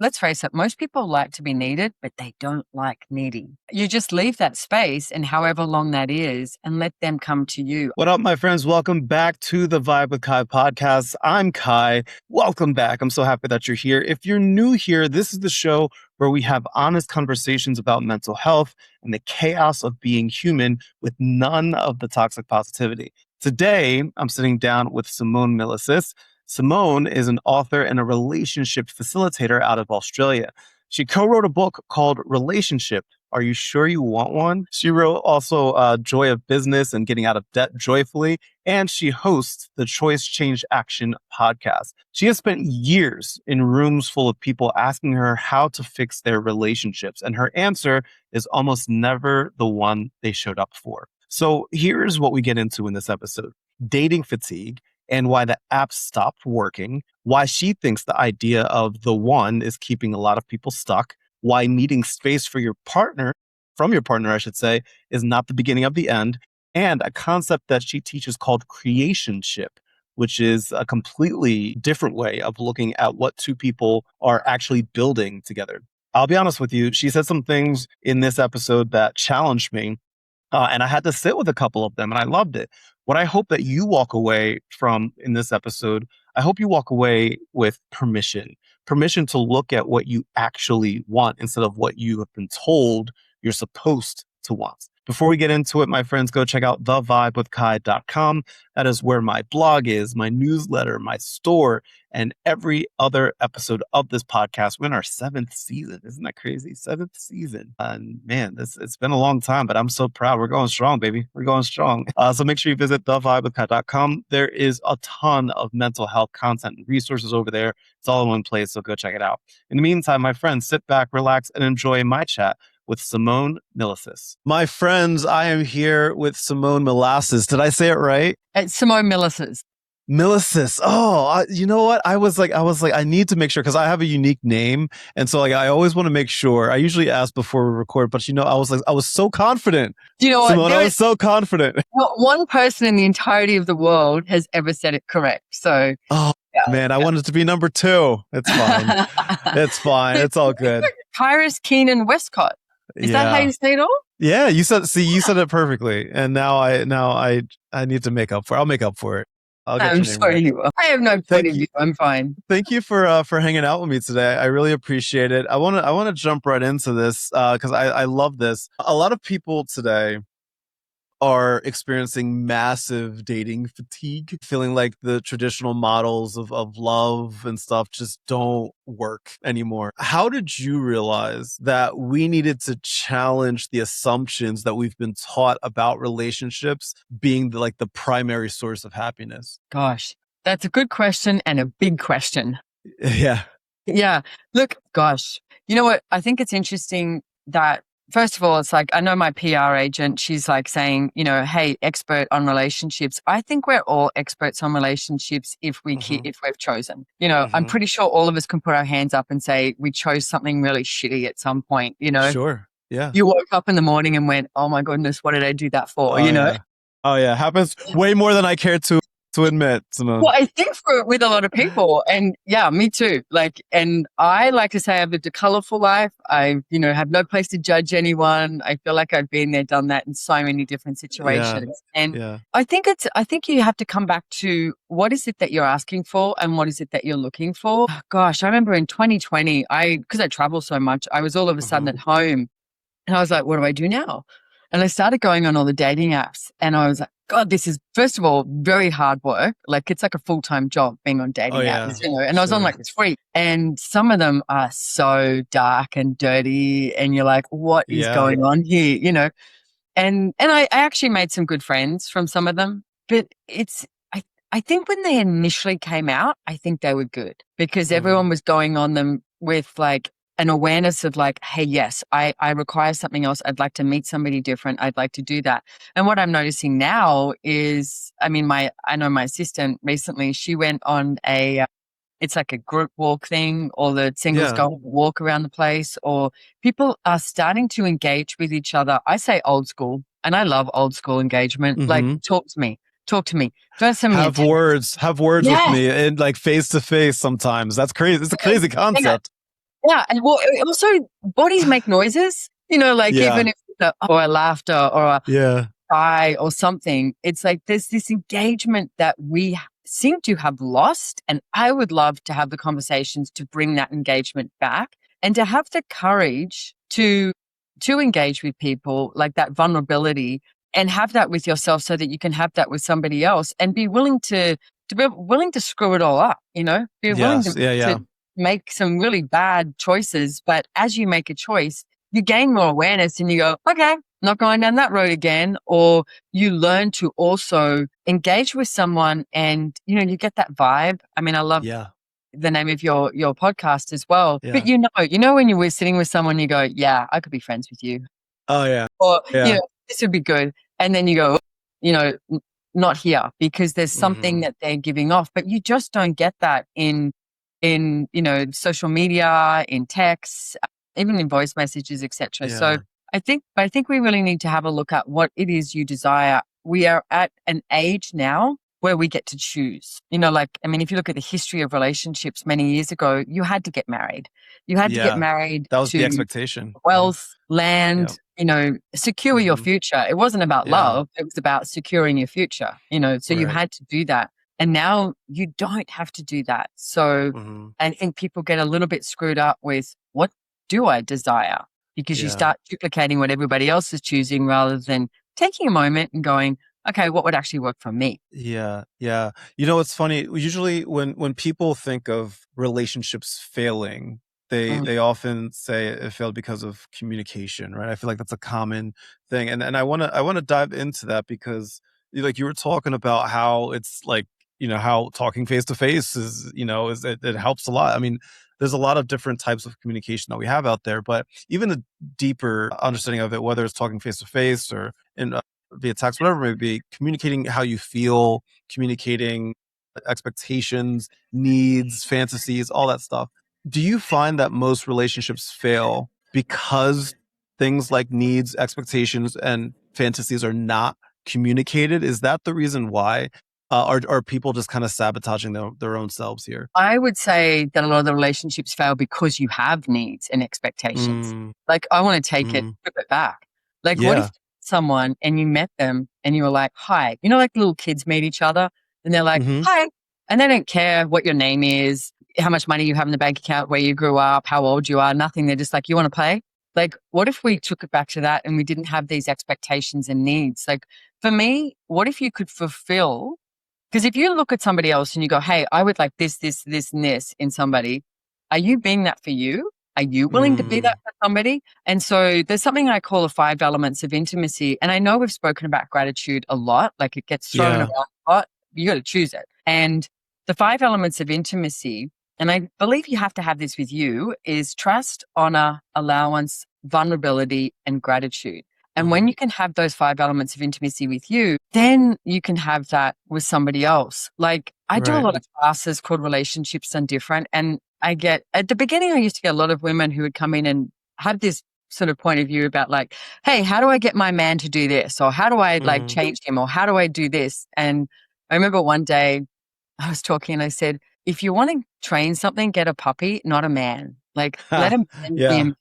let's face it, most people like to be needed, but they don't like needing. You just leave that space and however long that is and let them come to you. What up, my friends? Welcome back to the Vibe with Kai podcast. I'm Kai. Welcome back. I'm so happy that you're here. If you're new here, this is the show where we have honest conversations about mental health and the chaos of being human with none of the toxic positivity. Today, I'm sitting down with Simone Milasas. Simone is an author and a relationship facilitator out of Australia. She co-wrote a book called Relationship. Are you sure you want one? She wrote also Joy of Business and Getting Out of Debt Joyfully, and she hosts the Choice Change Action podcast. She has spent years in rooms full of people asking her how to fix their relationships, and her answer is almost never the one they showed up for. So here's what we get into in this episode: dating fatigue and why the app stopped working, why she thinks the idea of the one is keeping a lot of people stuck, why needing space for your partner, from your partner, I should say, is not the beginning of the end, and a concept that she teaches called Creationship, which is a completely different way of looking at what two people are actually building together. I'll be honest with you, she said some things in this episode that challenged me, and I had to sit with a couple of them, and I loved it. What I hope that you walk away from in this episode, I hope you walk away with permission to look at what you actually want instead of what you have been told you're supposed to want. Before we get into it, my friends, go check out thevibewithkai.com. That is where my blog is, my newsletter, my store, and every other episode of this podcast. We're in our 7th season. Isn't that crazy? 7th season. And man, it's been a long time, but I'm so proud. We're going strong, baby. We're going strong. So make sure you visit thevibewithkai.com. There is a ton of mental health content and resources over there. It's all in one place, so go check it out. In the meantime, my friends, sit back, relax, and enjoy my chat with Simone Milasas. My friends, I am here with Simone Milasas. Did I say it right? It's Simone Milasas. Milasas. Oh, you know what? I was like, I need to make sure because I have a unique name. And so like, I always want to make sure. I usually ask before we record, but I was so confident. You know what? Simone, I was so confident. Not one person in the entirety of the world has ever said it correct. So. Oh, man, I wanted to be number 2. It's fine. It's fine. It's all good. Kyrus Keenan Westcott. Is that how you say it all? Yeah, you said it perfectly. And now I need to make up for it. I'll make up for it. I'm sorry you will. I have no point of view. I'm fine. Thank you for hanging out with me today. I really appreciate it. I want to jump right into this because I love this. A lot of people today are experiencing massive dating fatigue, feeling like the traditional models of love and stuff just don't work anymore. How did you realize that we needed to challenge the assumptions that we've been taught about relationships being the primary source of happiness? Gosh, that's a good question and a big question. Yeah. Yeah. Look, gosh, you know what? I think it's interesting that first of all, it's like, I know my PR agent, she's like saying, hey, expert on relationships. I think we're all experts on relationships if we've chosen. I'm pretty sure all of us can put our hands up and say we chose something really shitty at some point, Sure. Yeah. You woke up in the morning and went, oh my goodness, what did I do that for? Yeah. Oh yeah. Happens way more than I care to admit, Simone. Well, I think with a lot of people, and yeah, me too. And I like to say I've lived a colorful life. I, have no place to judge anyone. I feel like I've been there, done that in so many different situations. Yeah. And I think you have to come back to what is it that you're asking for and what is it that you're looking for. Gosh, I remember in 2020, because I travel so much, I was all of a sudden at home and I was like, what do I do now? And I started going on all the dating apps and I was like, God, this is, first of all, very hard work. It's like a full-time job being on dating apps, and I was on 3. And some of them are so dark and dirty and you're like, what is going on here? And I actually made some good friends from some of them, but I think when they initially came out, I think they were good because everyone was going on them with an awareness of hey, yes, I require something else. I'd like to meet somebody different. I'd like to do that. And what I'm noticing now is, I know my assistant recently, she went on it's like a group walk thing, or the singles go walk around the place, or people are starting to engage with each other. I say old school, and I love old school engagement. Talk to me. First time have words with me and face to face sometimes. That's crazy. It's a crazy concept. Yeah, and well, also bodies make noises, like Yeah. even if it's or a laughter or a Yeah. cry or something, it's like there's this engagement that we seem to have lost. And I would love to have the conversations to bring that engagement back and to have the courage to engage with people, like that vulnerability, and have that with yourself so that you can have that with somebody else and be willing to be willing to screw it all up, be willing Yes. Yeah. to Yeah. make some really bad choices. But as you make a choice, you gain more awareness and you go, okay, not going down that road again. Or you learn to also engage with someone and, you get that vibe. I mean, I love Yeah. the name of your podcast as well. But Yeah. when you were sitting with someone, you go, yeah, I could be friends with you. Oh yeah. Or, Yeah. this would be good. And then you go, you know, not here because there's something Hmm. that they're giving off. But you just don't get that in social media, in texts, even in voice messages, etc. So Yeah. I think we really need to have a look at what it is you desire. We are at an age now where we get to choose. If you look at the history of relationships many years ago, you had to get married. You had to get Yeah. married That was the to expectation. Yeah. wealth, Yeah. land, secure your Hmm. future. It wasn't about Yeah. love. It was about securing your future, so you Right. had to do that. And now you don't have to do that. So Hmm. I think people get a little bit screwed up with what do I desire? Because you Yeah. start duplicating what everybody else is choosing rather than taking a moment and going, okay, what would actually work for me? Yeah, yeah. It's funny. Usually, when people think of relationships failing, they Mm. they often say it failed because of communication, right? I feel like that's a common thing, and I wanna dive into that because like you were talking about how it's like how talking face to face is it helps a lot. I mean, there's a lot of different types of communication that we have out there, but even a deeper understanding of it, whether it's talking face to face or in via text, whatever it may be, communicating how you feel, communicating expectations, needs, fantasies, all that stuff. Do you find that most relationships fail because things like needs, expectations, and fantasies are not communicated? Is that the reason why? Are people just kind of sabotaging their own selves here? I would say that a lot of the relationships fail because you have needs and expectations. Mm, Like, I want to mm, flip it back. Like, what if yeah. someone and you met them and you were like, hi, like little kids meet each other and they're like, Hmm. hi. And they don't care what your name is, how much money you have in the bank account, where you grew up, how old you are, nothing. They're just like, you want to play? Like, what if we took it back to that and we didn't have these expectations and needs? Like, for me, what if you could fulfill because if you look at somebody else and you go, hey, I would like this, this, this, and this in somebody, are you being that for you? Are you willing to be that Mm, for somebody? And so there's something I call the 5 elements of intimacy. And I know we've spoken about gratitude a lot, like it gets thrown yeah. around a lot. You got to choose it. And the 5 elements of intimacy, and I believe you have to have this with you, is trust, honor, allowance, vulnerability, and gratitude. And when Hmm. you can have those 5 elements of intimacy with you, then you can have that with somebody else. Like I do a Right. lot of classes called Relationships Done Different. And I get, at the beginning, I used to get a lot of women who would come in and have this sort of point of view about like, hey, how do I get my man to do this? Or how do I like Mm. change him? Or how do I do this? And I remember one day I was talking and I said, if you want to train something, get a puppy, not a man. Like let a man be a Yeah. man,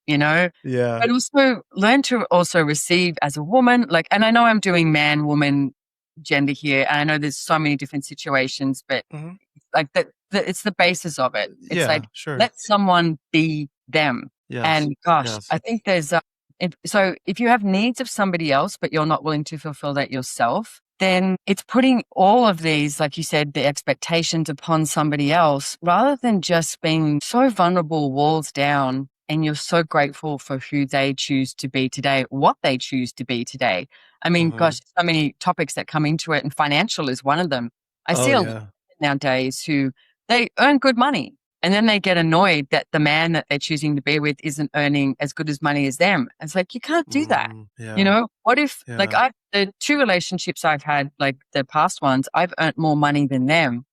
you know? Yeah. But also learn to also receive as a woman. Like, and I know I'm doing man, woman, gender here. And I know there's so many different situations, but Mhm. like it's the basis of it. It's Yeah, like, sure. let someone be them. Yes. And gosh, Yes. I think there's, if you have needs of somebody else, but you're not willing to fulfill that yourself, then it's putting all of these, like you said, the expectations upon somebody else rather than just being so vulnerable, walls down, and you're so grateful for who they choose to be today, what they choose to be today. I mean, Mhm. gosh, so many topics that come into it, and financial is one of them. I Oh, see a lot yeah. nowadays who they earn good money and then they get annoyed that the man that they're choosing to be with isn't earning as good as money as them. It's like, you can't do that. Mm, yeah. What if, like, Yeah. the two relationships I've had, like the past ones, I've earned more money than them.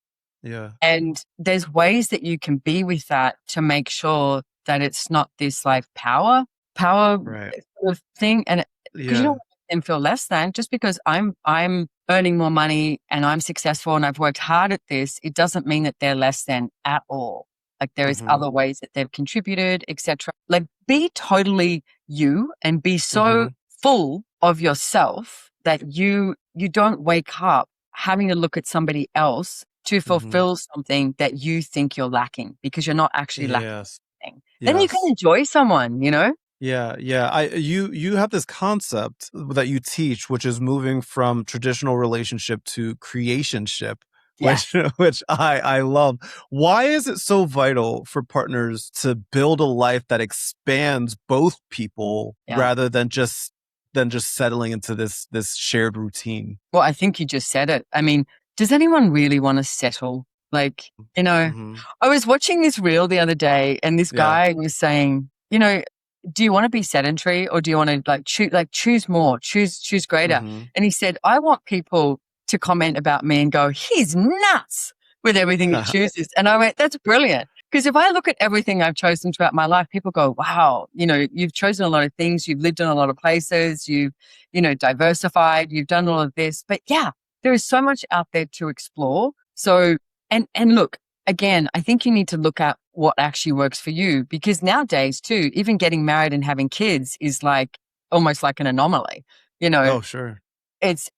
Yeah. And there's ways that you can be with that to make sure that it's not this like power Right. sort of thing. And because you don't Yeah. want them to feel less than just because I'm earning more money and I'm successful and I've worked hard at this, it doesn't mean that they're less than at all. Like there is Mm-hmm. other ways that they've contributed, etc. Like be totally you and be so Mm-hmm. full of yourself that you don't wake up having to look at somebody else to Mm-hmm. fulfill something that you think you're lacking because you're not actually lacking Yes. anything. Then you can Yes. enjoy someone, you know? Yeah, yeah. You have this concept that you teach, which is moving from traditional relationship to creationship, Yeah. which I love. Why is it so vital for partners to build a life that expands both people Yeah. rather than just settling into this shared routine? Well, I think you just said it. I mean, does anyone really want to settle? Like, Mm-hmm. I was watching this reel the other day and this Yeah. guy was saying, do you want to be sedentary or do you want to choose more, choose greater? Mm-hmm. And he said, I want people to comment about me and go, he's nuts with everything he chooses. And I went, that's brilliant. Because if I look at everything I've chosen throughout my life, people go, wow, you've chosen a lot of things, you've lived in a lot of places, you've diversified, you've done all of this. But yeah, there is so much out there to explore. So, and look, again, I think you need to look at what actually works for you because nowadays too, even getting married and having kids is like almost like an anomaly. You know, Oh, sure.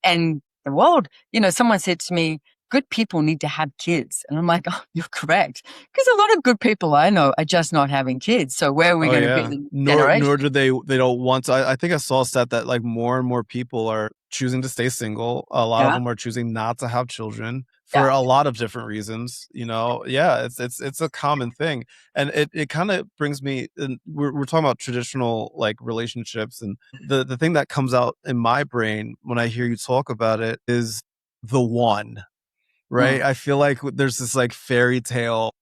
and the world, someone said to me, good people need to have kids. And I'm like, oh, you're correct. Because a lot of good people I know are just not having kids. So where are we Oh going to be yeah. in the Nor generation? do they don't want to. I think I saw a stat that like more and more people are choosing to stay single. A lot of Yeah. them are choosing not to have children for Yeah. a lot of different reasons. Yeah, it's a common thing, and it kind of brings me. And we're talking about traditional like relationships, and the thing that comes out in my brain when I hear you talk about it is the one, right? Mm. I feel like there's this like fairy tale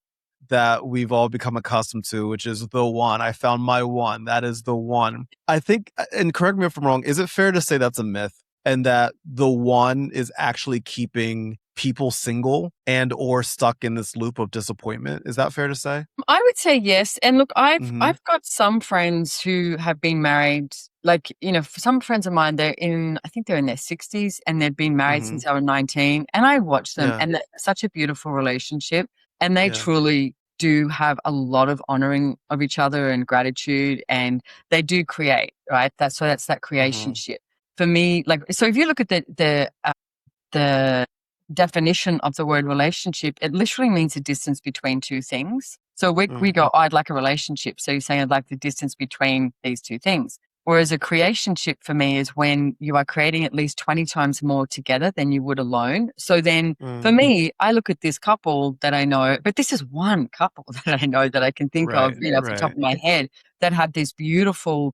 that we've all become accustomed to, which is the one. I found my one. That is the one. I think, and correct me if I'm wrong, is it fair to say that's a myth and that the one is actually keeping people single and or stuck in this loop of disappointment? Is that fair to say? I would say yes. And look, I've Mm-hmm. I've got some friends who have been married. Like, some friends of mine, I think they're in their 60s and they've been married Mm-hmm. since they were 19. And I watch them Yeah. and they're such a beautiful relationship. And they Yeah. truly do have a lot of honoring of each other and gratitude. And they do create, right? That's that Mm-hmm. creationship. For me, like, so if you look at the definition of the word relationship, it literally means the distance between two things. So we go, oh, I'd like a relationship. So you're saying I'd like the distance between these two things. Whereas a creationship for me is when you are creating at least 20 times more together than you would alone. So then for Mm. me, I look at this couple that I know, but this is one couple that I know that I can think of, Right. off the top Right. of my head that have this beautiful,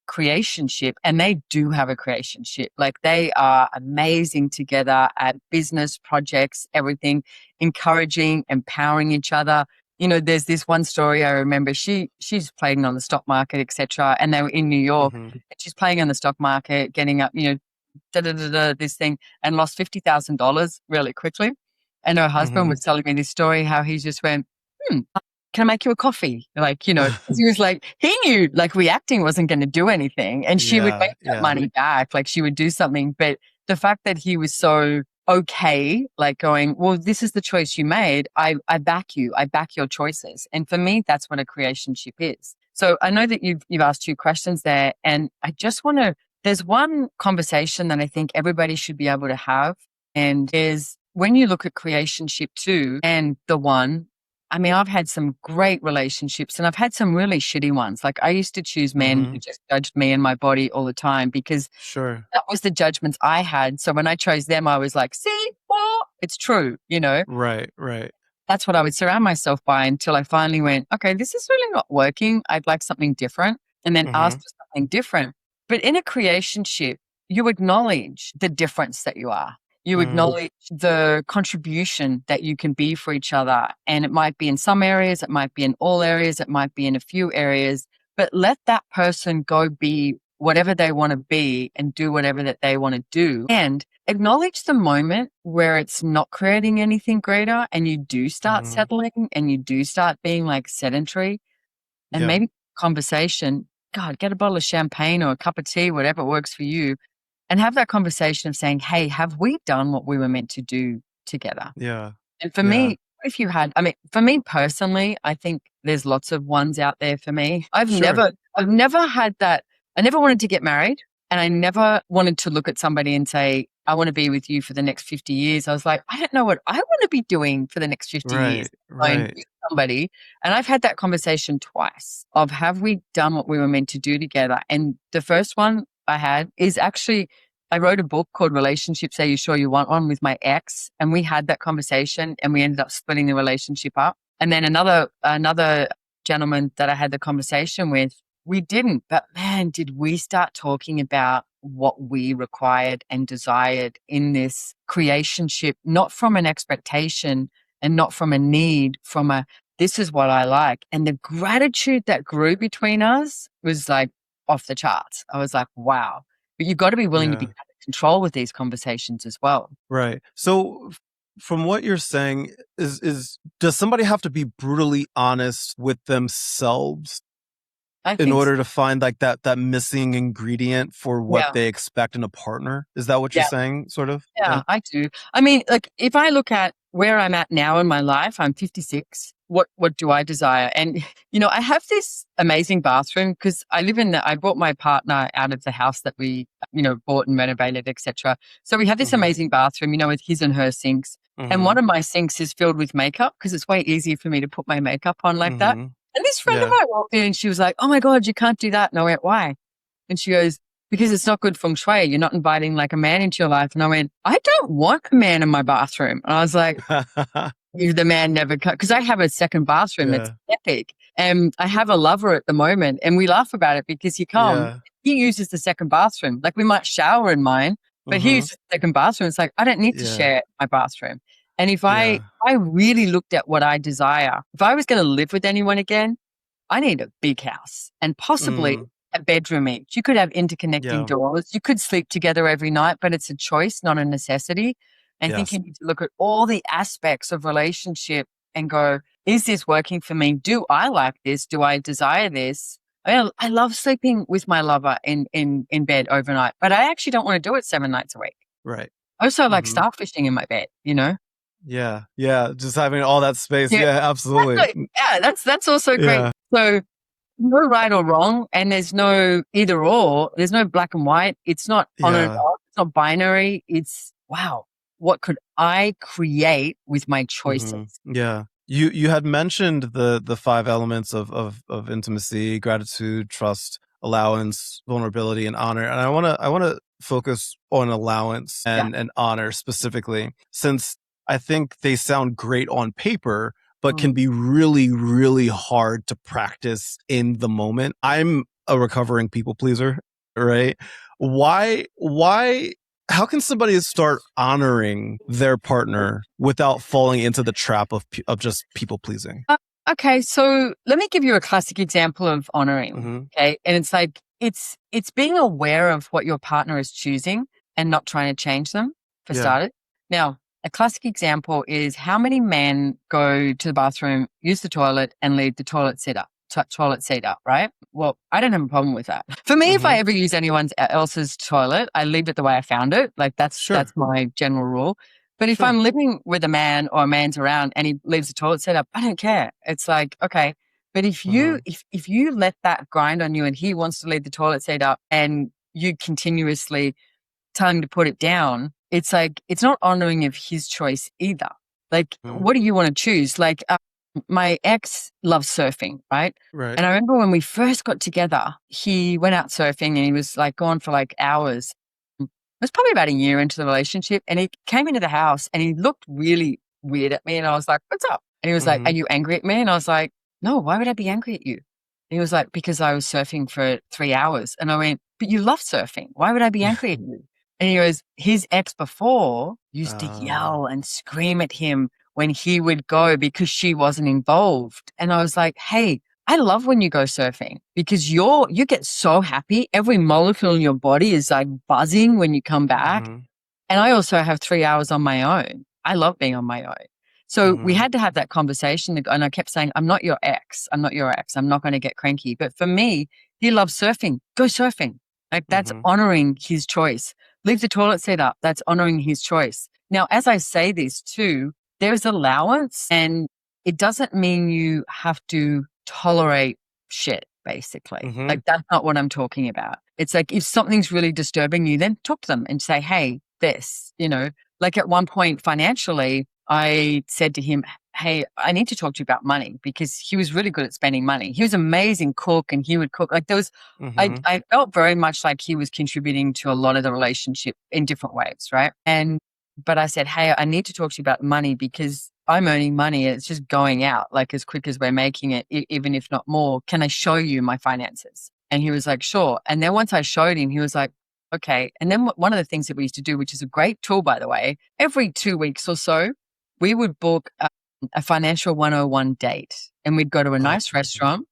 creationship, and they do have a creationship. Like they are amazing together at business projects, everything, encouraging, empowering each other. There's this one story I remember. She's playing on the stock market, etc. And they were in New York. Mm-hmm. And she's playing on the stock market, getting up, da da da da, this thing, and lost $50,000 really quickly. And her husband Mm-hmm. was telling me this story how he just went, can I make you a coffee? Like, 'cause he was like, he knew like reacting wasn't going to do anything and she would Yeah. make that Yeah. money back. Like she would do something. But the fact that he was so okay, like going, well, this is the choice you made. I back you. I back your choices. And for me, that's what a creationship is. So I know that you've asked two questions there. And I just want to, there's one conversation that I think everybody should be able to have. And is when you look at creationship too and the one, I mean, I've had some great relationships and I've had some really shitty ones. Like I used to choose men Mm-hmm. who just judged me and my body all the time because Sure. that was the judgments I had. So when I chose them, I was like, see, well, it's true. Right. Right. That's what I would surround myself by until I finally went, okay, this is really not working. I'd like something different. And then Mm-hmm. ask for something different. But in a creationship, you acknowledge the difference that you are. You Mm. acknowledge the contribution that you can be for each other. And it might be in some areas, it might be in all areas, it might be in a few areas, but let that person go be whatever they want to be and do whatever that they want to do. And acknowledge the moment where it's not creating anything greater and you do start Mm. settling and you do start being like sedentary and Yeah. maybe conversation. God, get a bottle of champagne or a cup of tea, whatever works for you, and have that conversation of saying, hey, have we done what we were meant to do together? Yeah. And for Yeah. me, if you had, I mean, for me personally, I think there's lots of ones out there for me. Sure. I've never had that. I never wanted to get married, and I never wanted to look at somebody and say, I want to be with you for the next 50 years. I was like, I don't know what I want to be doing for the next 50 years. Right. Going Right. with somebody. And I've had that conversation twice of have we done what we were meant to do together? And the first one I had is actually I wrote a book called Relationships. Are You Sure You Want One with my ex? And we had that conversation and we ended up splitting the relationship up. And then another gentleman that I had the conversation with, we didn't. But man, did we start talking about what we required and desired in this creationship, not from an expectation and not from a need, from a this is what I like. And the gratitude that grew between us was like off the charts. I was like, wow. But you've got to be willing to be Yeah. out of control with these conversations as well. Right. So from what you're saying is does somebody have to be brutally honest with themselves I in think, order to find like that missing ingredient for what yeah, they expect in a partner? Is that what you're yeah, saying, sort of? yeah, Yeah. I do. I mean, like if I look at where I'm at now in my life, I'm 56. What do I desire? And I have this amazing bathroom because I brought my partner out of the house that we, bought and renovated, etc. So we have this Mhm. amazing bathroom, with his and her sinks. And one Mhm. of my sinks is filled with makeup because it's way easier for me to put my makeup on like that. Mhm. And this friend of Yeah. mine walked in and she was like, "Oh my God, you can't do that." And I went, "Why?" And she goes, "Because it's not good feng shui. You're not inviting like a man into your life." And I went, "I don't want a man in my bathroom." And I was like, "If the man never comes," because I have a second bathroom that's Yeah. epic. And I have a lover at the moment and we laugh about it because Yeah. he uses the second bathroom. Like we might shower in mine, but he Mhm. uses the second bathroom. It's like, I don't need to Yeah. share my bathroom. And if I, Yeah. I really looked at what I desire, if I was going to live with anyone again, I need a big house and possibly Mm. a bedroom each. You could have interconnecting Yeah. doors. You could sleep together every night, but it's a choice, not a necessity. I think Yes. you need to look at all the aspects of relationship and go, is this working for me? Do I like this? Do I desire this? I love sleeping with my lover in bed overnight, but I actually don't want to do it 7 nights a week. Right. I also like Mhm. starfishing in my bed. Yeah. Yeah. Just having all that space. Yeah, Yeah, absolutely. exactly. Yeah, that's also great. Yeah. So no right or wrong, and there's no either or. There's no black and white. It's not on and Yeah. off. It's not binary. It's wow. What could I create with my choices? Yeah. You had mentioned the five elements of intimacy, gratitude, trust, allowance, vulnerability, and honor. And I wanna focus on allowance Yeah. and honor specifically, since I think they sound great on paper, but can Mm. be really, really hard to practice in the moment. I'm a recovering people pleaser, right? Why how can somebody start honoring their partner without falling into the trap of just people pleasing? Uh, okay, so let me give you a classic example of honoring. Mhm. Okay, and it's like it's being aware of what your partner is choosing and not trying to change them for Yeah. starters. Now, a classic example is how many men go to the bathroom, use the toilet, and leave the toilet seat up, right? Well, I don't have a problem with that. For me, if I Mhm. ever use anyone else's toilet, I leave it the way I found it. Like that's Sure. my general rule. But if Sure. I'm living with a man or a man's around and he leaves the toilet seat up, I don't care. It's like, okay. But if you Mhm. if you let that grind on you and he wants to leave the toilet seat up and you continuously tell him to put it down, it's like it's not honoring of his choice either. Like, Mhm. what do you want to choose? Like, my ex loves surfing, right? Right. And I remember when we first got together, he went out surfing and he was like gone for like hours. It was probably about a year into the relationship, and he came into the house and he looked really weird at me, and I was like, "What's up?" And he was like, "Are Mhm. you angry at me?" And I was like, "No, why would I be angry at you?" And he was like, "Because I was surfing for 3 hours." And I went, "But you love surfing. Why would I be angry at you?" And he goes, his ex before used to Uh, yell and scream at him when he would go because she wasn't involved. And I was like, "Hey, I love when you go surfing because you get so happy. Every molecule in your body is like buzzing when you come back. mhm. And I also have 3 hours on my own. I love being on my own." So we Mhm. had to have that conversation. And I kept saying, "I'm not your ex. I'm not your ex. I'm not going to get cranky." But for me, he loves surfing. Go surfing. Like that's Mhm. honoring his choice. Leave the toilet seat up. That's honoring his choice. Now, as I say this too, there's allowance, and it doesn't mean you have to tolerate shit, basically. Mm-hmm. Like, that's not what I'm talking about. It's like, if something's really disturbing you, then talk to them and say, hey, this, like at one point financially, I said to him, hey, I need to talk to you about money, because he was really good at spending money. He was an amazing cook, and he would cook. Like, Mm-hmm. I felt very much like he was contributing to a lot of the relationship in different ways, right? But I said, hey, I need to talk to you about money, because I'm earning money and it's just going out like as quick as we're making it, even if not more. Can I show you my finances? And he was like, sure. And then once I showed him, he was like, okay. And then one of the things that we used to do, which is a great tool, by the way, every 2 weeks or so, we would book a financial 101 date, and we'd go to a Oh. nice restaurant.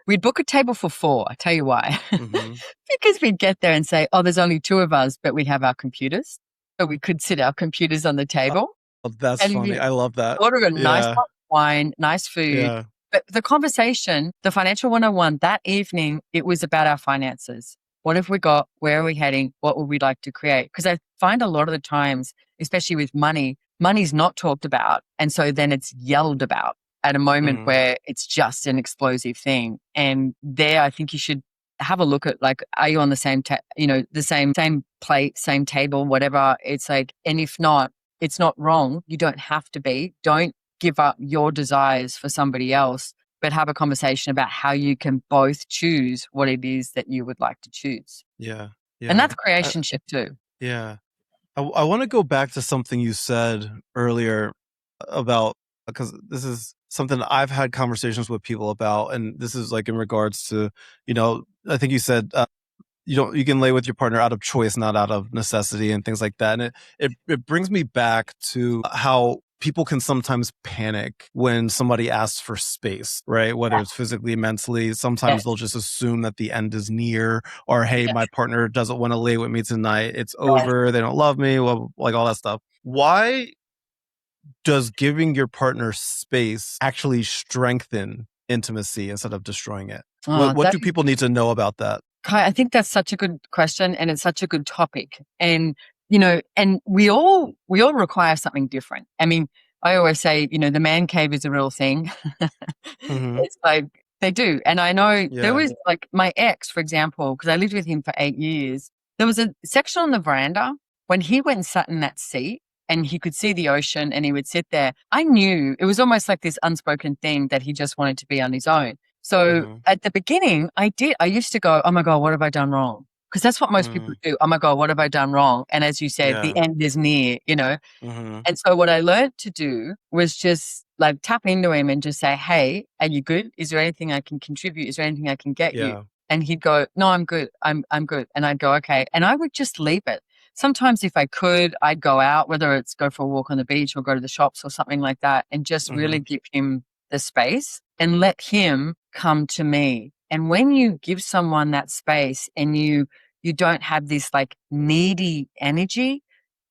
We'd book a table for 4. I tell you why. Mm-hmm. Because we'd get there and say, oh, there's only 2 of us, but we'd have our computers. So we could sit our computers on the table, Oh, that's and funny. we I love that. order a nice Yeah. pot of wine, nice food. Yeah. But the conversation, the financial 101 that evening, it was about our finances. What have we got? Where are we heading? What would we like to create? Because I find a lot of the times, especially with money, money's not talked about. And so then it's yelled about at a moment Mm-hmm. where it's just an explosive thing. And there, I think you should have a look at, like, are you on the same, the same plate, same table, whatever. It's like, and if not, it's not wrong. You don't have to be. Don't give up your desires for somebody else, but have a conversation about how you can both choose what it is that you would like to choose. Yeah. And Yeah. that's creationship too. Yeah. I want to go back to something you said earlier about, because this is something I've had conversations with people about, and this is like in regards to, I think you said you can lay with your partner out of choice, not out of necessity, and things like that. And it brings me back to how people can sometimes panic when somebody asks for space, right? Whether it's physically, mentally. Sometimes they'll just assume that the end is near, or hey, my partner doesn't want to lay with me tonight. It's over. They don't love me. Well, like all that stuff. Why does giving your partner space actually strengthen intimacy instead of destroying it? What do people need to know about that? Kai, I think that's such a good question, and it's such a good topic. And, and we all require something different. I mean, I always say, the man cave is a real thing. Mm-hmm. It's like, they do. And I know there Yeah. was, like, my ex, for example, because I lived with him for 8 years. There was a section on the veranda when he went and sat in that seat, and he could see the ocean, and he would sit there. I knew it was almost like this unspoken thing that he just wanted to be on his own. So at the beginning, I used to go, oh my God, what have I done wrong? Because that's what most people do. Oh my God, what have I done wrong? And as you said, the Yeah. end is near, Mm-hmm. And so what I learned to do was just like tap into him and just say, hey, are you good? Is there anything I can contribute? Is there anything I can get you? Yeah. And he'd go, no, I'm good. I'm good. And I'd go, okay. And I would just leave it. Sometimes if I could, I'd go out, whether it's go for a walk on the beach or go to the shops or something like that, and just really give him the space and let him come to me. And when you give someone that space and you don't have this like needy energy,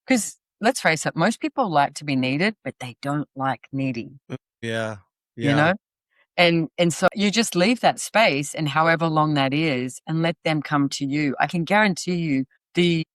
because let's face it, most people like to be needed, but they don't like needy, Yeah. you Yeah. know? And so you just leave that space, and however long that is, and let them come to you. I can guarantee you the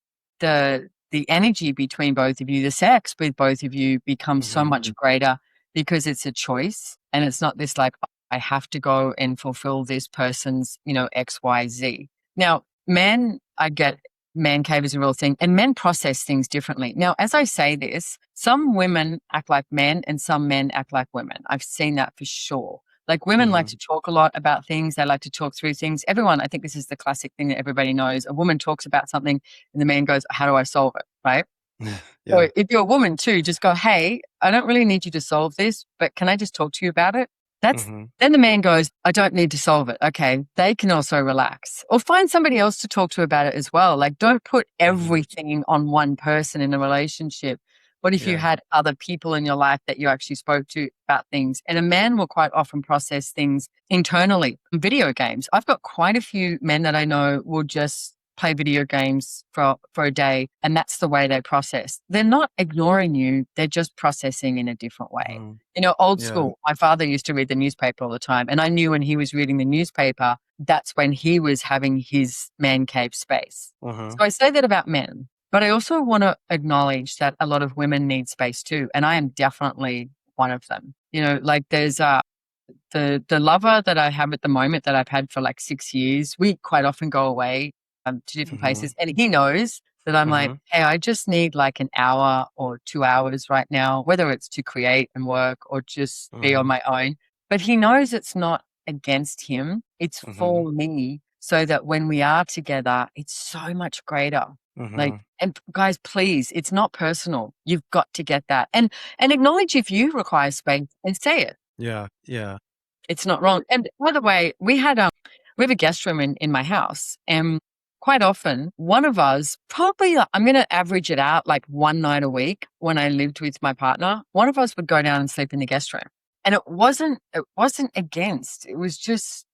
the energy between both of you, the sex with both of you becomes so much greater, because it's a choice, and it's not this like, I have to go and fulfill this person's, XYZ. Now, men, I get man cave is a real thing, and men process things differently. Now, as I say this, some women act like men and some men act like women. I've seen that for sure. Like, women like to talk a lot about things. They like to talk through things. Everyone, I think this is the classic thing that everybody knows. A woman talks about something and the man goes, how do I solve it? Right? Yeah. So if you're a woman too, just go, hey, I don't really need you to solve this, but can I just talk to you about it? Then the man goes, I don't need to solve it. Okay. They can also relax, or find somebody else to talk to about it as well. Like, don't put everything on one person in a relationship. What if you had other people in your life that you actually spoke to about things? And a man will quite often process things internally. Video games. I've got quite a few men that I know will just play video games for a day, and that's the way they process. They're not ignoring you. They're just processing in a different way. Old school. My father used to read the newspaper all the time, and I knew when he was reading the newspaper, that's when he was having his man cave space. So I say that about men. But I also want to acknowledge that a lot of women need space too. And I am definitely one of them. Like there's the lover that I have at the moment that I've had for like 6 years. We quite often go away to different Mm-hmm. places. And he knows that I'm like, Mm-hmm. hey, I just need like an hour or 2 hours right now, whether it's to create and work or just be on Mm-hmm. my own. But he knows it's not against him. It's Mm-hmm. for me so that when we are together, it's so much greater. Like, Mm-hmm. and guys, please, it's not personal. You've got to get that. And acknowledge if you require space and say it. Yeah. Yeah. It's not wrong. And by the way, we have a guest room in my house, and quite often one of us probably I'm going to average it out like one night a week when I lived with my partner. One of us would go down and sleep in the guest room, and it wasn't against. It was just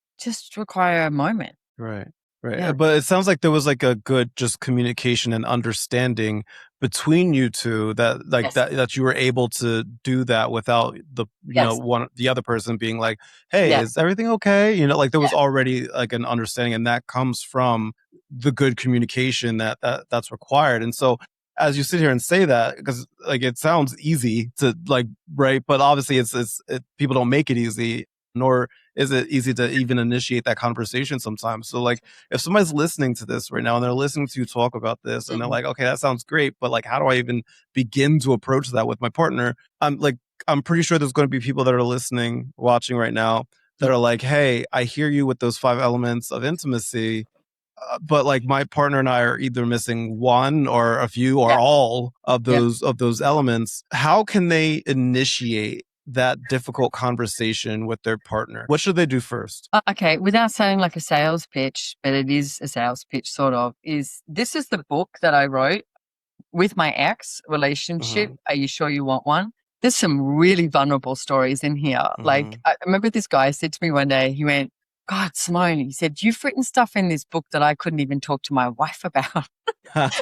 require a moment. Right. Right. Yeah. But it sounds like there was like a good just communication and understanding between you two that like Yes. that you were able to do that without Yes. the other person being like, "Hey, Yeah. is everything okay?" Like there was Yeah. already like an understanding, and that comes from the good communication that's required. And so as you sit here and say that, because like it sounds easy to like, right, but obviously people don't make it easy, nor is it easy to even initiate that conversation sometimes. So like if somebody's listening to this right now and they're listening to you talk about this and they're Mhm. like, okay, that sounds great, but like how do I even begin to approach that with my partner? I'm pretty sure there's going to be people that are listening, watching right now that Yeah. are like, hey, I hear you with those 5 elements of intimacy, but like my partner and I are either missing one or a few or Yeah. all of Yeah. those elements. How can they initiate that difficult conversation with their partner? What should they do first? Okay, without sounding like a sales pitch, but it is a sales pitch sort of, this is the book that I wrote with my ex, Relationship. Mhm. Are you sure you want one? There's some really vulnerable stories in here. Like, Mhm. I remember this guy said to me one day, he went, God, Simone, he said, you've written stuff in this book that I couldn't even talk to my wife about. Like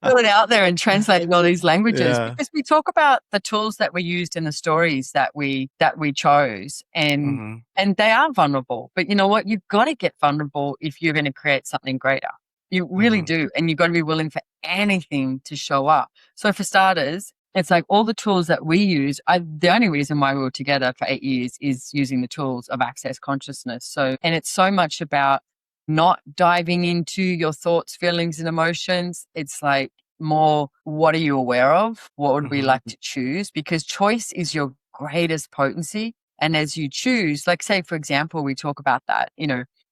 going out there and translating all these languages Yeah. because we talk about the tools that we used in the stories that we chose, and Mhm. and they are vulnerable. But you know what? You've got to get vulnerable if you're going to create something greater. You really Mhm. do, and you've got to be willing for anything to show up. So for starters, it's like all the tools that we use. The only reason why we were together for 8 years is using the tools of access consciousness. So, and it's so much about not diving into your thoughts, feelings, and emotions. It's like more, what are you aware of? What would we Mhm. like to choose? Because choice is your greatest potency. And as you choose, like say, for example, we talk about that,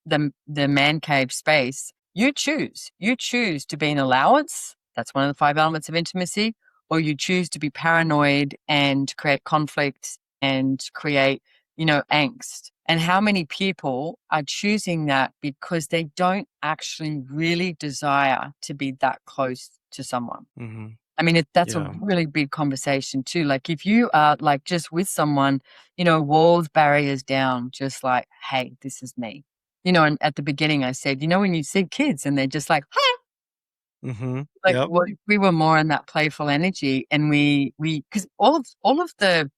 the man cave space, you choose. You choose to be an allowance. That's one of the 5 elements of intimacy. Or you choose to be paranoid and create conflict and create angst. And how many people are choosing that because they don't actually really desire to be that close to someone? Mhm. I mean, that's a Yeah. really big conversation too. Like if you are like just with someone, walls, barriers down, just like, hey, this is me. And at the beginning I said, when you see kids and they're just like, Mhm. like Yep. what if we were more in that playful energy, and we because all of the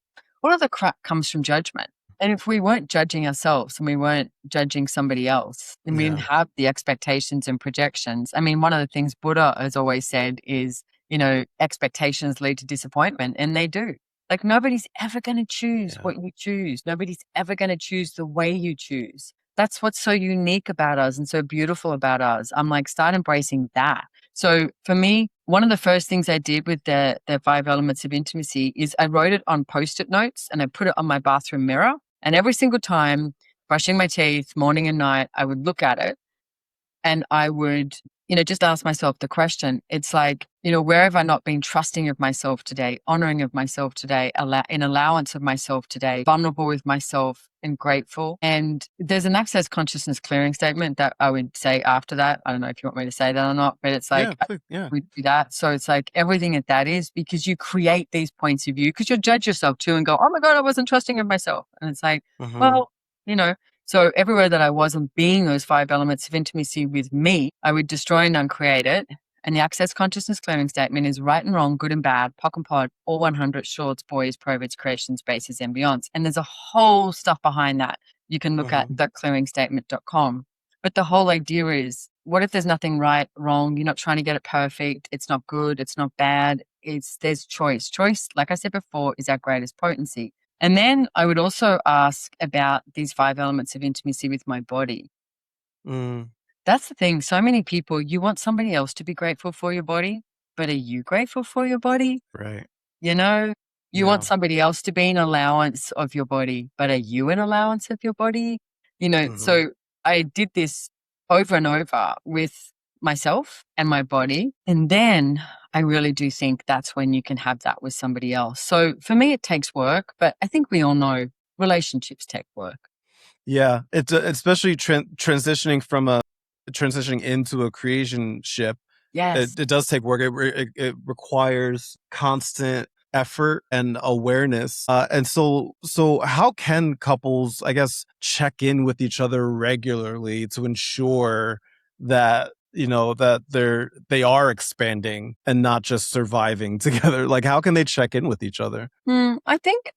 crap comes from judgment. And if we weren't judging ourselves and we weren't judging somebody else, and we didn't Yeah. have the expectations and projections. I mean, one of the things Buddha has always said is, expectations lead to disappointment, and they do. Like nobody's ever going to choose Yeah. what you choose. Nobody's ever going to choose the way you choose. That's what's so unique about us and so beautiful about us. I'm like, start embracing that. So for me, one of the first things I did with the 5 elements of intimacy is I wrote it on Post-it notes and I put it on my bathroom mirror. And every single time, brushing my teeth, morning and night, I would look at it and I would, just ask myself the question. It's like, where have I not been trusting of myself today, honoring of myself today, in allowance of myself today, vulnerable with myself and grateful? And there's an access consciousness clearing statement that I would say after that. I don't know if you want me to say that or not, but it's Yeah, like, please. Yeah. we do that. So it's like everything that is because you create these points of view because you'll judge yourself too and go, oh my God, I wasn't trusting of myself. And it's like, Mhm. well, you know, so everywhere that I wasn't being those 5 elements of intimacy with me, I would destroy and uncreate it. And the access consciousness clearing statement is right and wrong, good and bad, POC and POD, all 100 shorts, boys, provids, creations, bases, and beyonds. And there's a whole stuff behind that. You can look at Mhm. theclearingstatement.com. But the whole idea is what if there's nothing right, wrong? You're not trying to get it perfect. It's not good. It's not bad. There's choice. Choice, like I said before, is our greatest potency. And then I would also ask about these 5 elements of intimacy with my body. Mm, That's the thing. So many people, you want somebody else to be grateful for your body, but are you grateful for your body? right. You know, you want Yeah. somebody else to be an allowance of your body, but are you an allowance of your body? Hmm. So I did this over and over with myself and my body. And then I really do think that's when you can have that with somebody else. So for me, it takes work, but I think we all know relationships take work. Yeah. It's especially transitioning into a creationship. Yes. It does take work. It requires constant effort and awareness. And so how can couples, I guess, check in with each other regularly to ensure that that they are expanding and not just surviving together? Like, how can they check in with each other? I think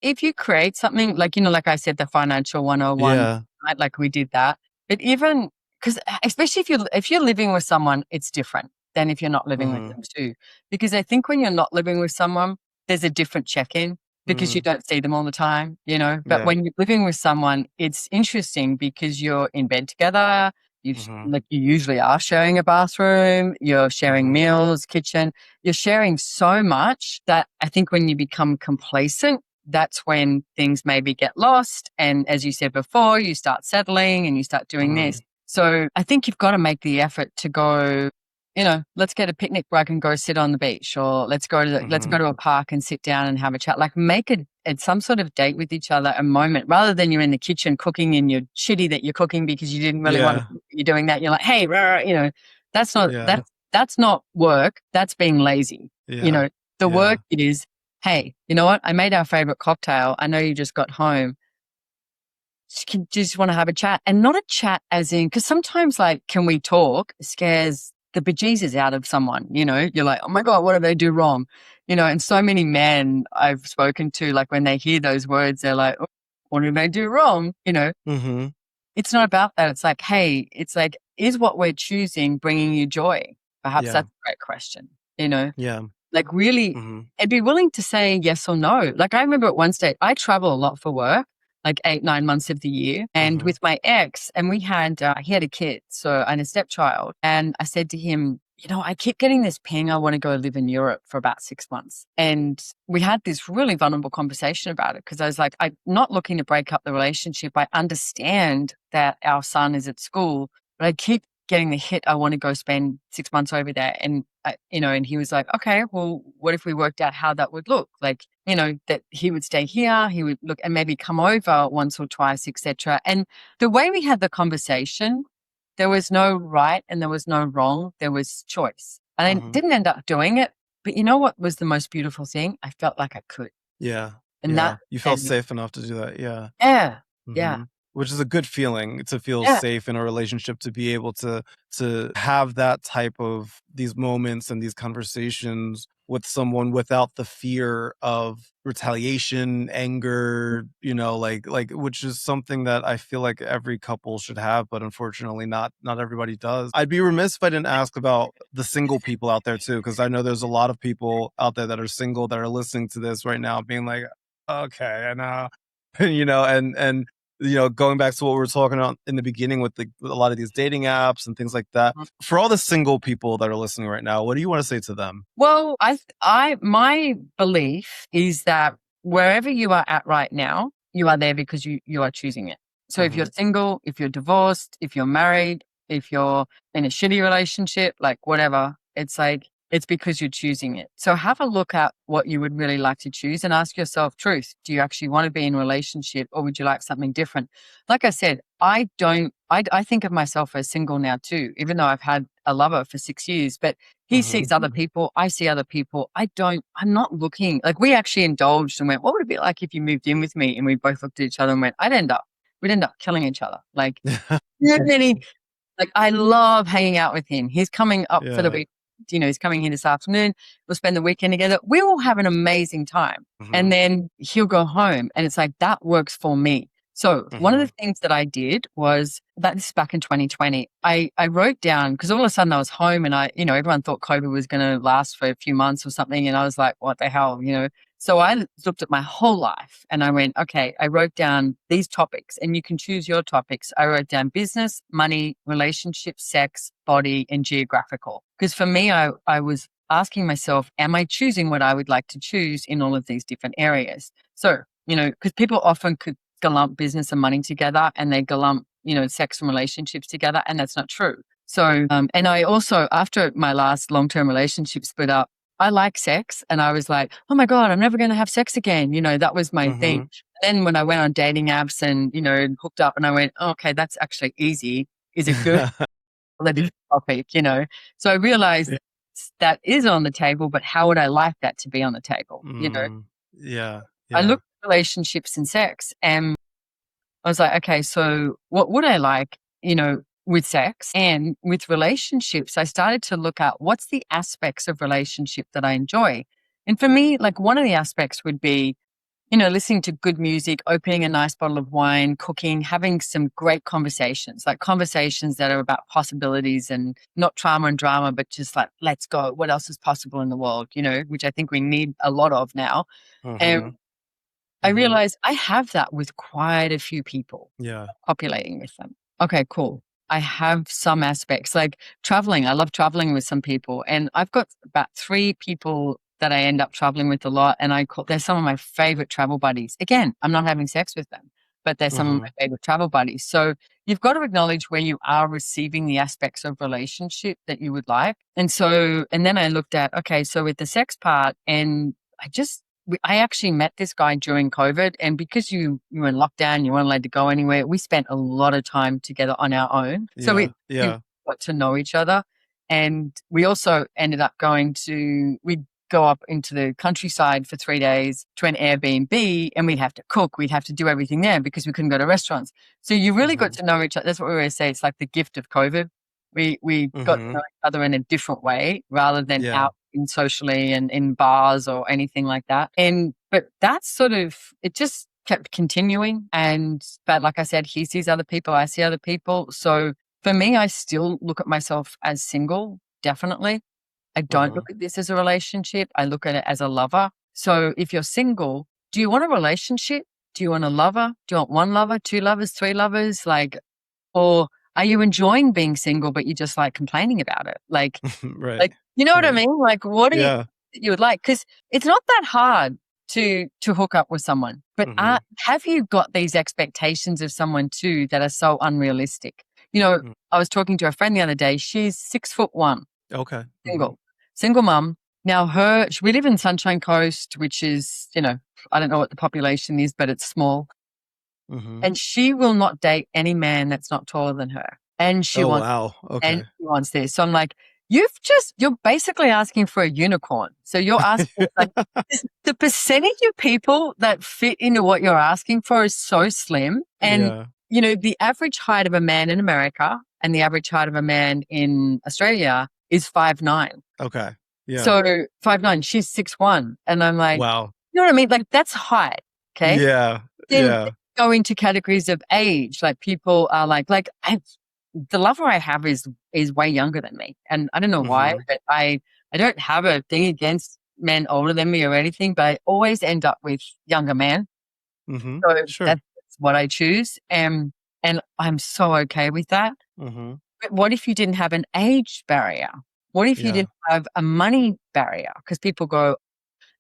if you create something like, like I said, the financial 101, Yeah. right? Like we did that. But even because especially if you're living with someone, it's different than if you're not living with Hmm. them too. Because I think when you're not living with someone, there's a different check-in because you Hmm. don't see them all the time, But Yeah. when you're living with someone, it's interesting because you're in bed together. Hmm. Like you usually are sharing a bathroom, you're sharing Hmm. meals, kitchen, you're sharing so much that I think when you become complacent, that's when things maybe get lost. And as you said before, you start settling and you start doing this. Hmm. So I think you've got to make the effort to go, let's get a picnic where I can go sit on the beach, or let's Hmm. go to a park and sit down and have a chat. Like make it some sort of date with each other, a moment, rather than you're in the kitchen cooking and you're shitty that you're cooking because you didn't really want Yeah. to. You're doing that. You're like, hey, rah, rah, that's not Yeah. that's not work. That's being lazy. You Yeah. know, the Yeah. work it is, hey, you know what? I made our favorite cocktail. I know you just got home. Just want to have a chat, and not a chat as in, because sometimes like, can we talk scares the bejesus out of someone, you're like, oh my God, what did they do wrong? And so many men I've spoken to, like when they hear those words, they're like, oh, what did they do wrong? Hmm. It's not about that. It's like, hey, it's like, is what we're choosing bringing you joy? Perhaps Yeah. that's a great question, you know? Yeah. Like really, Hmm. I'd be willing to say yes or no. Like I remember at one stage, I travel a lot for work, like 8, 9 months of the year. And Hmm. with my ex, and he had a kid, and a stepchild. And I said to him, I keep getting this ping. I want to go live in Europe for about 6 months. And we had this really vulnerable conversation about it because I was like, I'm not looking to break up the relationship. I understand that our son is at school, but I keep getting the hit. I want to go spend 6 months over there. And, and he was like, okay, well, what if we worked out how that would look? Like, that he would stay here, he would look and maybe come over once or twice, etc. And the way we had the conversation, there was no right and there was no wrong. There was choice. And I Hmm. didn't end up doing it. But you know what was the most beautiful thing? I felt like I could. Yeah. And Yeah. that, You felt and safe enough to do that. Yeah. yeah, yeah, Hmm. Which is a good feeling, to feel yeah. safe in a relationship, to be able to have that type of these moments and these conversations with someone without the fear of retaliation, anger, like which is something that I feel like every couple should have, but unfortunately not everybody does. I'd be remiss if I didn't ask about the single people out there too, because I know there's a lot of people out there that are single that are listening to this right now being like, okay, and and going back to what we were talking about in the beginning with a lot of these dating apps and things like that. For all the single people that are listening right now, what do you want to say to them? Well, my belief is that wherever you are at right now, you are there because you are choosing it. So if you're Hmm. single, if you're divorced, if you're married, if you're in a shitty relationship, like whatever, it's because you're choosing it. So have a look at what you would really like to choose and ask yourself, truth, do you actually want to be in a relationship or would you like something different? Like I said, I think of myself as single now too, even though I've had a lover for 6 years, but he Hmm. sees other people. I see other people. I'm not looking. Like we actually indulged and went, what would it be like if you moved in with me? And we both looked at each other and went, we'd end up killing each other. Like, and then like, I love hanging out with him. He's coming up for the Yeah. week. He's coming here this afternoon. We'll spend the weekend together. We will have an amazing time. Hmm. And then he'll go home. And it's like, that works for me. So one of Mm-hmm. the things that I did was that this is back in 2020. I wrote down, because all of a sudden I was home and everyone thought COVID was going to last for a few months or something. And I was like, what the hell, So I looked at my whole life and I went, okay, I wrote down these topics and you can choose your topics. I wrote down business, money, relationships, sex, body, and geographical. Because for me, I was asking myself, am I choosing what I would like to choose in all of these different areas? So, because people often could lump business and money together and they lump, sex and relationships together. And that's not true. So, and I also, after my last long-term relationship split up, I like sex. And I was like, oh my God, I'm never going to have sex again. That was my thing. Then when I went on dating apps and, hooked up and I went, oh, okay, that's actually easy. Is it good? That is topic, So I realized that is on the table, but how would I like that to be on the table? Yeah. I Yeah. looked at relationships and sex and I was like, okay, so what would I like, with sex and with relationships? I started to look at what's the aspects of relationship that I enjoy. And for me, like one of the aspects would be, listening to good music, opening a nice bottle of wine, cooking, having some great conversations, like conversations that are about possibilities and not trauma and drama, but just like, let's go. What else is possible in the world, which I think we need a lot of now. And I realized I have that with quite a few people. Yeah. Populating with them. Okay, cool. I have some aspects like traveling. I love traveling with some people, and I've got about 3 people that I end up traveling with a lot, and they're some of my favorite travel buddies. Again, I'm not having sex with them, but they're some of my favorite travel buddies. So you've got to acknowledge where you are receiving the aspects of relationship that you would like. And then I looked at, okay, so with the sex part, and I actually met this guy during COVID, and because you were in lockdown, you weren't allowed to go anywhere. We spent a lot of time together on our own, so we got to know each other, and we also ended up we'd go up into the countryside for 3 days to an Airbnb, and we'd have to cook, we'd have to do everything there because we couldn't go to restaurants. So you really got to know each other. That's what we always say. It's like the gift of COVID. We got to know each other in a different way rather than out in socially and in bars or anything like that. But that's sort of, it just kept continuing. But like I said, he sees other people, I see other people. So for me, I still look at myself as single, definitely. I don't look at this as a relationship. I look at it as a lover. So if you're single, do you want a relationship? Do you want a lover? Do you want 1 lover, 2 lovers, 3 lovers? Or are you enjoying being single, but you just like complaining about it? Right. You know what I mean? Like, what do Yeah. you would like? Because it's not that hard to hook up with someone, but have you got these expectations of someone too that are so unrealistic? I was talking to a friend the other day. She's 6'1", Okay. single mum. Now we live in Sunshine Coast, which is, I don't know what the population is, but it's small. And she will not date any man that's not taller than her. And she Oh, wants, wow. and Okay. she wants this. So I'm like, you're basically asking for a unicorn. So you're asking, like, the percentage of people that fit into what you're asking for is so slim. And, the average height of a man in America and the average height of a man in Australia is 5'9". Okay. Yeah. So 5'9", she's 6'1". And I'm like, Wow. you know what I mean? Like, that's height. Okay. Yeah. Then Yeah. go into categories of age. Like people are the lover I have is way younger than me. And I don't know why, but I don't have a thing against men older than me or anything, but I always end up with younger men. So Sure. that's what I choose. And I'm so okay with that. But what if you didn't have an age barrier? What if you didn't have a money barrier? Because people go,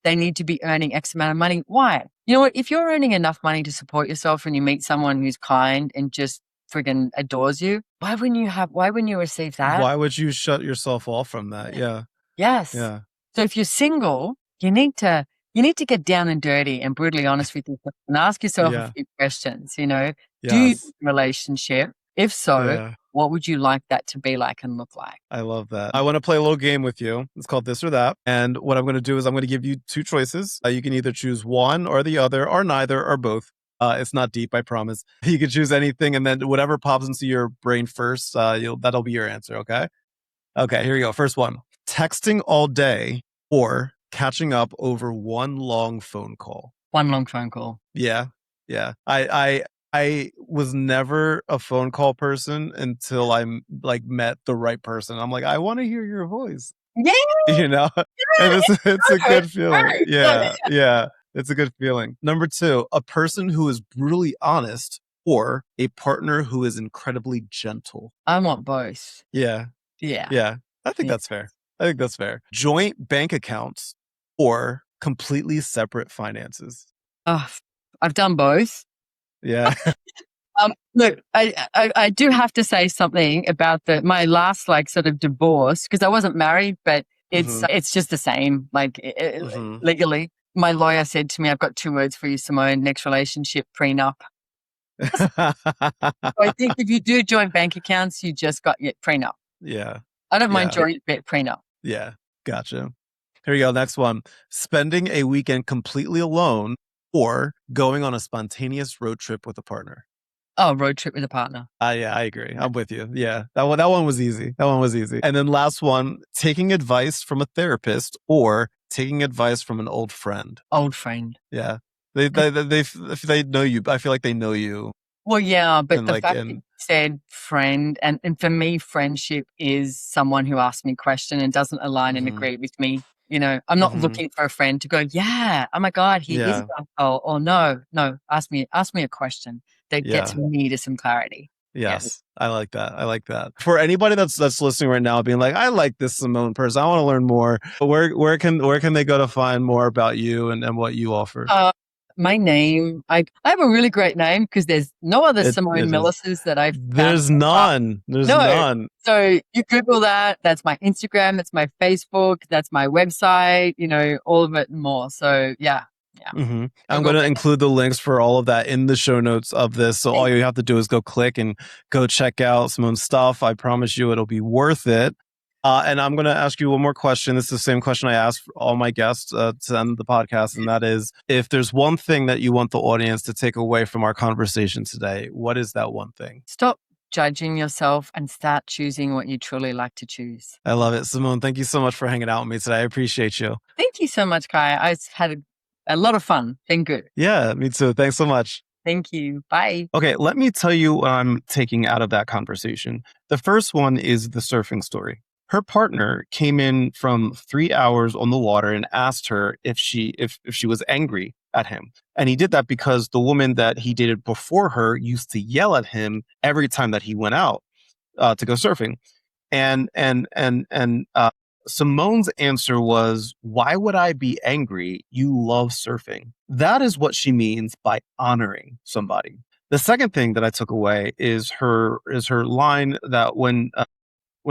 they need to be earning X amount of money. Why? You know what? If you're earning enough money to support yourself and you meet someone who's kind and just friggin' adores you, why wouldn't you receive that? Why would you shut yourself off from that? Yeah. Yes. Yeah. So if you're single, you need to get down and dirty and brutally honest with yourself and ask yourself a few questions, do you need Yes. a relationship? If so, Yeah. what would you like that to be like and look like? I love that. I want to play a little game with you. It's called This or That. And what I'm going to do is I'm going to give you 2 choices. You can either choose one or the other or neither or both. It's not deep, I promise. You can choose anything, and then whatever pops into your brain first, that'll be your answer, okay? Okay, here we go. First one. Texting all day or catching up over one long phone call. One long phone call. Yeah. Yeah. I I was never a phone call person until like met the right person. I'm like, I want to hear your voice, Yeah, you know, and yeah, it's a it's good feeling. true. Yeah, yeah, it's a good feeling. Number two, a person who is brutally honest or a partner who is incredibly gentle. I want both. Yeah, Yeah. yeah, I think Yeah. that's fair. I think that's fair. Joint bank accounts or completely separate finances. Oh, I've done both. Yeah. Look, I do have to say something about my last like sort of divorce because I wasn't married, but Hmm. it's just the same. Like Hmm. legally, my lawyer said to me, "I've got two words for you, Simone: next relationship, prenup." So I think if you do joint bank accounts, you just got your prenup. Yeah. I don't mind Yeah. joint prenup. Yeah. Gotcha. Here we go. Next one. Spending a weekend completely alone or going on a spontaneous road trip with a partner. Oh, road trip with a partner. Yeah, I agree. I'm with you. Yeah. That one was easy. That one was easy. And then last one, taking advice from a therapist or taking advice from an old friend. Old friend. Yeah. If they know you, I feel like they know you Well, yeah, but and the like fact that you and said friend, and for me, friendship is someone who asks me a question and doesn't align and mhm, agree with me. I'm not mhm. looking for a friend to go, yeah, oh my God, he is an Yeah. asshole. Or no, no, ask me a question that gets Yeah. me to some clarity. Yeah. Yes, I like that. I like that. For anybody that's listening right now, being like, I like this Simone person. I want to learn more. Where can they go to find more about you and what you offer? Uh, my name, I have a really great name because there's no other Simone It is. Milasas that I've found There's so far. none. There's No. none. So you Google that. That's my Instagram. That's my Facebook. That's my website. All of it and more. So yeah, yeah. Hmm. I'm Google going to that. include the links for all of that in the show notes of this. So all Thank you have to do is go click and go check out Simone's stuff. I promise you it'll be worth it. And I'm going to ask you one more question. This is the same question I asked all my guests to end the podcast. And that is, if there's one thing that you want the audience to take away from our conversation today, what is that one thing? Stop judging yourself and start choosing what you truly like to choose. I love it. Simone, thank you so much for hanging out with me today. I appreciate you. Thank you so much, Kai. I had a lot of fun. Been good. Yeah, me too. Thanks so much. Thank you. Bye. Okay, let me tell you what I'm taking out of that conversation. The first one is the surfing story. Her partner came in from 3 hours on the water and asked her if she was angry at him. And he did that because the woman that he dated before her used to yell at him every time that he went out to go surfing. And Simone's answer was, "Why would I be angry? You love surfing." That is what she means by honoring somebody. The second thing that I took away is her line that when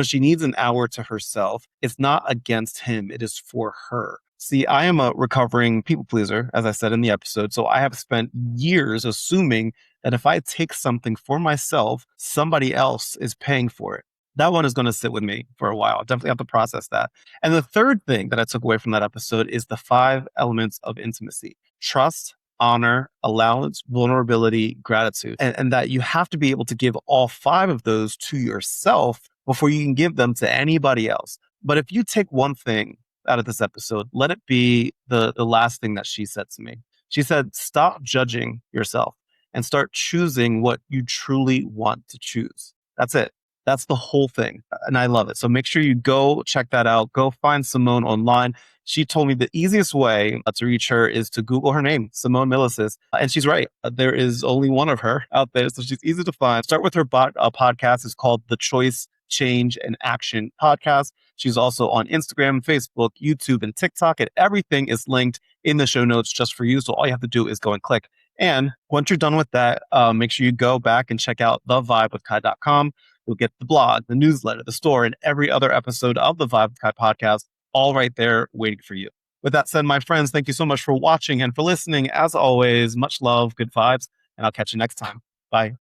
she needs an hour to herself, it's not against him, it is for her. See, I am a recovering people pleaser, as I said in the episode. So I have spent years assuming that if I take something for myself, somebody else is paying for it. That one is going to sit with me for a while. I definitely have to process that. And the third thing that I took away from that episode is the 5 elements of intimacy: trust, honor, allowance, vulnerability, gratitude. And that you have to be able to give all 5 of those to yourself before you can give them to anybody else. But if you take one thing out of this episode, let it be the last thing that she said to me. She said, stop judging yourself and start choosing what you truly want to choose. That's it. That's the whole thing. And I love it. So make sure you go check that out. Go find Simone online. She told me the easiest way to reach her is to Google her name, Simone Milasas. And she's right. There is only one of her out there. So she's easy to find. Start with her podcast. It's called The Choice, Change, and Action Podcast. She's also on Instagram, Facebook, YouTube, and TikTok. And everything is linked in the show notes just for you. So all you have to do is go and click. And once you're done with that, make sure you go back and check out thevibewithkai.com. You'll get the blog, the newsletter, the store, and every other episode of the Vibe with Kai podcast, all right there waiting for you. With that said, my friends, thank you so much for watching and for listening. As always, much love, good vibes, and I'll catch you next time. Bye.